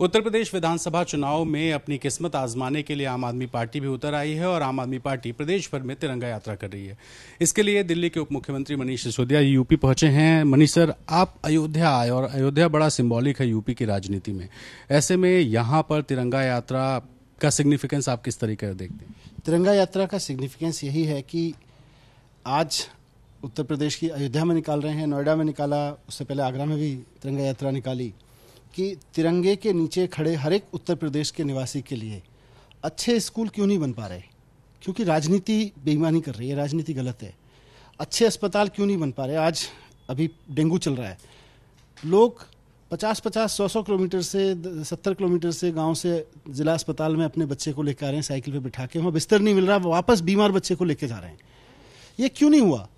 उत्तर प्रदेश विधानसभा चुनाव में अपनी किस्मत आजमाने के लिए आम आदमी पार्टी भी उतर आई है और आम आदमी पार्टी प्रदेश भर में तिरंगा यात्रा कर रही है। इसके लिए दिल्ली के उप मुख्यमंत्री मनीष सिसोदिया यूपी पहुंचे हैं। मनीष सर, आप अयोध्या आए और अयोध्या बड़ा सिंबॉलिक है यूपी की राजनीति में। ऐसे में यहाँ पर तिरंगा यात्रा का सिग्निफिकेंस आप किस तरीके से देखते हैं? तिरंगा यात्रा का सिग्निफिकेंस यही है कि आज उत्तर प्रदेश की अयोध्या में निकाल रहे हैं, नोएडा में निकाला, उससे पहले आगरा में भी तिरंगा यात्रा निकाली कि तिरंगे के नीचे खड़े हर एक उत्तर प्रदेश के निवासी के लिए अच्छे स्कूल क्यों नहीं बन पा रहे, क्योंकि राजनीति बेईमानी कर रही है, राजनीति गलत है। अच्छे अस्पताल क्यों नहीं बन पा रहे, आज अभी डेंगू चल रहा है, लोग 50-50, 100-100 किलोमीटर से 70 किलोमीटर से गांव से जिला अस्पताल में अपने बच्चे को लेकर आ रहे हैं, साइकिल पे बिठा के, वहाँ बिस्तर नहीं मिल रहा, वापस बीमार बच्चे को लेके जा रहे हैं। ये क्यों नहीं हुआ?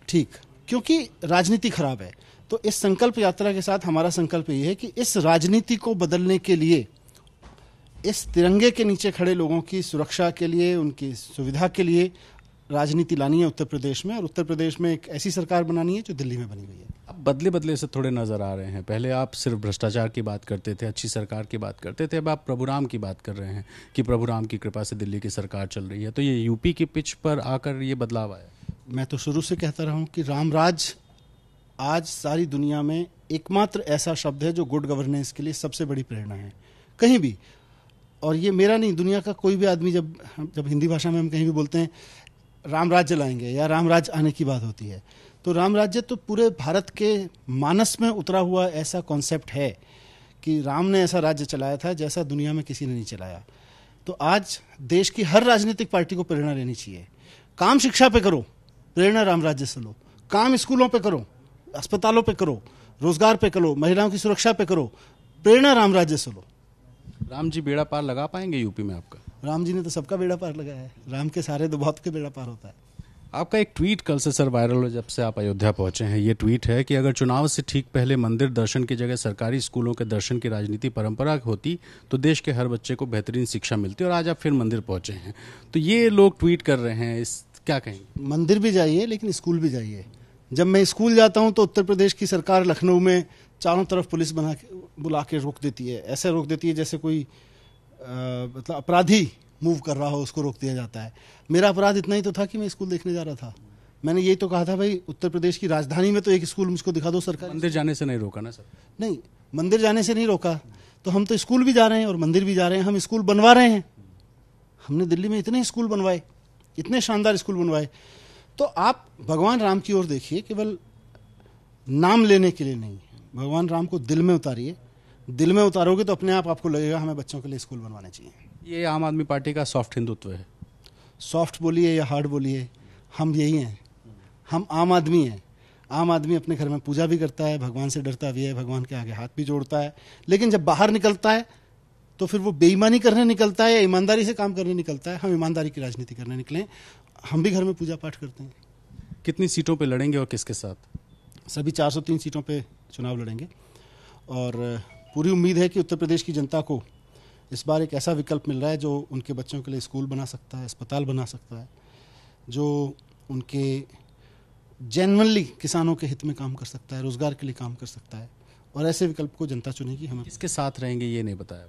ठीक, क्योंकि राजनीति खराब है। तो इस संकल्प यात्रा के साथ हमारा संकल्प ये है कि इस राजनीति को बदलने के लिए, इस तिरंगे के नीचे खड़े लोगों की सुरक्षा के लिए, उनकी सुविधा के लिए राजनीति लानी है उत्तर प्रदेश में, और उत्तर प्रदेश में एक ऐसी सरकार बनानी है जो दिल्ली में बनी हुई है। अब बदले बदले से थोड़े नजर आ रहे हैं। पहले आप सिर्फ भ्रष्टाचार की बात करते थे, अच्छी सरकार की बात करते थे, अब आप प्रभुराम की बात कर रहे हैं कि प्रभुराम की कृपा से दिल्ली की सरकार चल रही है। तो ये यूपी की पिच पर आकर ये बदलाव आया। मैं तो शुरू से कहता रहा हूं कि रामराज आज सारी दुनिया में एकमात्र ऐसा शब्द है जो गुड गवर्नेंस के लिए सबसे बड़ी प्रेरणा है कहीं भी। और ये मेरा नहीं, दुनिया का कोई भी आदमी जब हिंदी भाषा में हम कहीं भी बोलते हैं राम राज्य लाएंगे या राम राज्य आने की बात होती है, तो राम राज्य तो पूरे भारत के मानस में उतरा हुआ ऐसा कॉन्सेप्ट है कि राम ने ऐसा राज्य चलाया था जैसा दुनिया में किसी ने नहीं चलाया। तो आज देश की हर राजनीतिक पार्टी को प्रेरणा लेनी चाहिए। काम शिक्षा पे करो, प्रेरणा राम राज्य से लो। काम स्कूलों पे करो, अस्पतालों पे करो, रोजगार पे करो, महिलाओं की सुरक्षा पे करो, प्रेरणा राम राज्य से लो। राम जी बेड़ा पार लगा पाएंगे यूपी में आपका? राम जी ने तो सबका बेड़ा पार लगाया है, राम के सारे तो बहुत के बेड़ा पार होता है। आपका एक ट्वीट कल से सर वायरल हो जब से आप अयोध्या पहुंचे हैं। ये ट्वीट है कि अगर चुनाव से ठीक पहले मंदिर दर्शन की जगह सरकारी स्कूलों के दर्शन की राजनीति परंपरा होती तो देश के हर बच्चे को बेहतरीन शिक्षा मिलती, और आज आप फिर मंदिर पहुंचे हैं। तो ये लोग ट्वीट कर रहे हैं, इस क्या कहेंगे? मंदिर भी जाइए लेकिन स्कूल भी जाइए। जब मैं स्कूल जाता हूं तो उत्तर प्रदेश की सरकार लखनऊ में चारों तरफ पुलिस बुला के रोक देती है, ऐसे रोक देती है जैसे कोई मतलब अपराधी मूव कर रहा हो, उसको रोक दिया जाता है। मेरा अपराध इतना ही तो था कि मैं स्कूल देखने जा रहा था। मैंने यही तो कहा था, भाई उत्तर प्रदेश की राजधानी में तो एक स्कूल मुझको दिखा दो सरकार। मंदिर जाने से नहीं रोका ना सर? नहीं, मंदिर जाने से नहीं रोका, तो हम तो स्कूल भी जा रहे हैं और मंदिर भी जा रहे हैं, हम स्कूल बनवा रहे हैं। हमने दिल्ली में इतने स्कूल बनवाए, इतने शानदार स्कूल बनवाए। तो आप भगवान राम की ओर देखिए, केवल नाम लेने के लिए नहीं, भगवान राम को दिल में उतारिए। दिल में उतारोगे तो अपने आप आपको लगेगा हमें बच्चों के लिए स्कूल बनवाने चाहिए। ये आम आदमी पार्टी का सॉफ्ट हिंदुत्व है। सॉफ्ट बोलिए या हार्ड बोलिए, हम यही हैं, हम आम आदमी हैं। आम आदमी अपने घर में पूजा भी करता है, भगवान से डरता भी है, भगवान के आगे हाथ भी जोड़ता है, लेकिन जब बाहर निकलता है तो फिर वो बेईमानी करने निकलता है या ईमानदारी से काम करने निकलता है। हम ईमानदारी की राजनीति करने निकले, हम भी घर में पूजा पाठ करते हैं। कितनी सीटों पे लड़ेंगे और किसके साथ? सभी 403 सीटों पे चुनाव लड़ेंगे और पूरी उम्मीद है कि उत्तर प्रदेश की जनता को इस बार एक ऐसा विकल्प मिल रहा है जो उनके बच्चों के लिए स्कूल बना सकता है, अस्पताल बना सकता है, जो उनके जेन्युइनली किसानों के हित में काम कर सकता है, रोजगार के लिए काम कर सकता है, और ऐसे विकल्प को जनता चुनेगी। हमें किसके साथ रहेंगे ये नहीं बताया?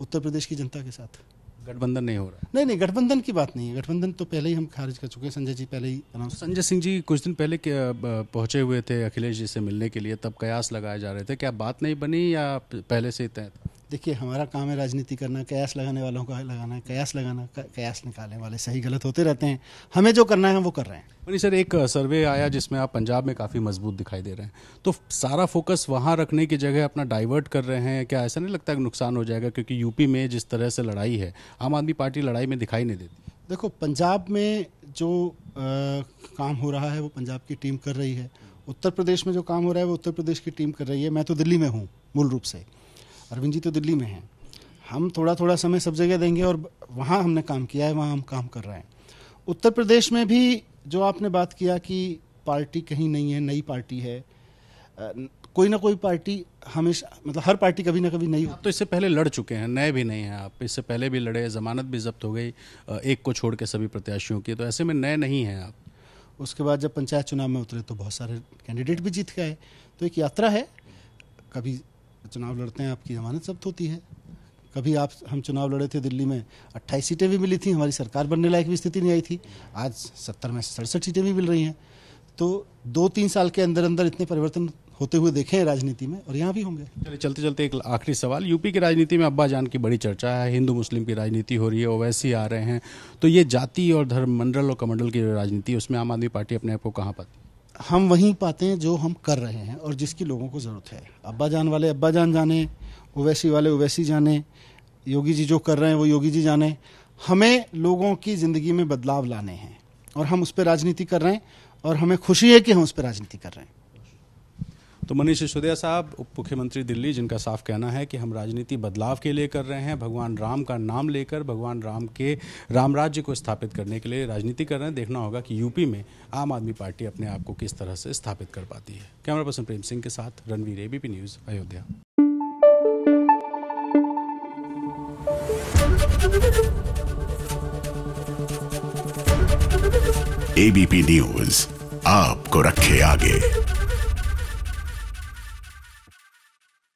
उत्तर प्रदेश की जनता के साथ। गठबंधन नहीं हो रहा? नहीं, गठबंधन की बात नहीं है। गठबंधन तो पहले ही हम खारिज कर चुके हैं, संजय जी पहले ही अनाउंस। संजय सिंह जी कुछ दिन पहले पहुंचे हुए थे अखिलेश जी से मिलने के लिए, तब कयास लगाए जा रहे थे। क्या बात नहीं बनी या पहले से ही तय था? देखिए, हमारा काम है राजनीति करना, कयास लगाने वालों का लगाना है, कयास लगाना, कयास निकालने वाले सही गलत होते रहते हैं। हमें जो करना है हम वो कर रहे हैं। मनीष सर, एक सर्वे आया जिसमें आप पंजाब में काफ़ी मजबूत दिखाई दे रहे हैं, तो सारा फोकस वहाँ रखने की जगह अपना डाइवर्ट कर रहे हैं। क्या ऐसा नहीं लगता कि नुकसान हो जाएगा, क्योंकि यूपी में जिस तरह से लड़ाई है, आम आदमी पार्टी लड़ाई में दिखाई नहीं देती? देखो, पंजाब में जो काम हो रहा है वो पंजाब की टीम कर रही है, उत्तर प्रदेश में जो काम हो रहा है वो उत्तर प्रदेश की टीम कर रही है। मैं तो दिल्ली में हूँ मूल रूप से, अरविंद जी तो दिल्ली में हैं। हम थोड़ा थोड़ा समय सब जगह देंगे और वहाँ हमने काम किया है, वहाँ हम काम कर रहे हैं। उत्तर प्रदेश में भी जो आपने बात किया कि पार्टी कहीं नहीं है, नई पार्टी है, कोई ना कोई पार्टी हमेशा, मतलब हर पार्टी कभी ना कभी नई। आप तो इससे पहले लड़ चुके हैं, नए भी नहीं हैं आप। इससे पहले भी लड़े, जमानत भी जब्त हो गई एक को छोड़ के सभी प्रत्याशियों की, तो ऐसे में नए नहीं हैं आप। उसके बाद जब पंचायत चुनाव में उतरे तो बहुत सारे कैंडिडेट भी जीत गए। तो एक यात्रा है, कभी चुनाव लड़ते हैं आपकी जमानत जब्त होती है, कभी हम चुनाव लड़े थे दिल्ली में 28 सीटें भी मिली थी, हमारी सरकार बनने लायक भी स्थिति नहीं आई थी। आज 70 में 67 सीटें भी मिल रही हैं। तो 2-3 साल के अंदर अंदर इतने परिवर्तन होते हुए देखे हैं राजनीति में, और यहाँ भी होंगे। चलिए चलते चलते एक आखिरी सवाल, यूपी की राजनीति में अब्बा जान की बड़ी चर्चा है, हिंदू मुस्लिम की राजनीति हो रही है, ओवैसी आ रहे हैं, तो ये जाति और धर्म मंडल और कमंडल की राजनीति, उसमें आम आदमी पार्टी अपने आप को कहाँ पाती? हम वहीं पाते हैं जो हम कर रहे हैं और जिसकी लोगों को ज़रूरत है। अब्बा जान वाले अब्बा जान जाने, ओवैसी वाले ओवैसी जाने, योगी जी जो कर रहे हैं वो योगी जी जाने। हमें लोगों की ज़िंदगी में बदलाव लाने हैं और हम उस पर राजनीति कर रहे हैं, और हमें खुशी है कि हम उस पर राजनीति कर रहे हैं। तो मनीष सिसोदिया साहब, उप मुख्यमंत्री दिल्ली, जिनका साफ कहना है कि हम राजनीति बदलाव के लिए कर रहे हैं, भगवान राम का नाम लेकर भगवान राम के राम राज्य को स्थापित करने के लिए राजनीति कर रहे हैं। देखना होगा कि यूपी में आम आदमी पार्टी अपने आप को किस तरह से स्थापित कर पाती है। कैमरा पर्सन प्रेम सिंह के साथ Ranveer, ABP news, Ayodhya. ABP news आपको रखे आगे।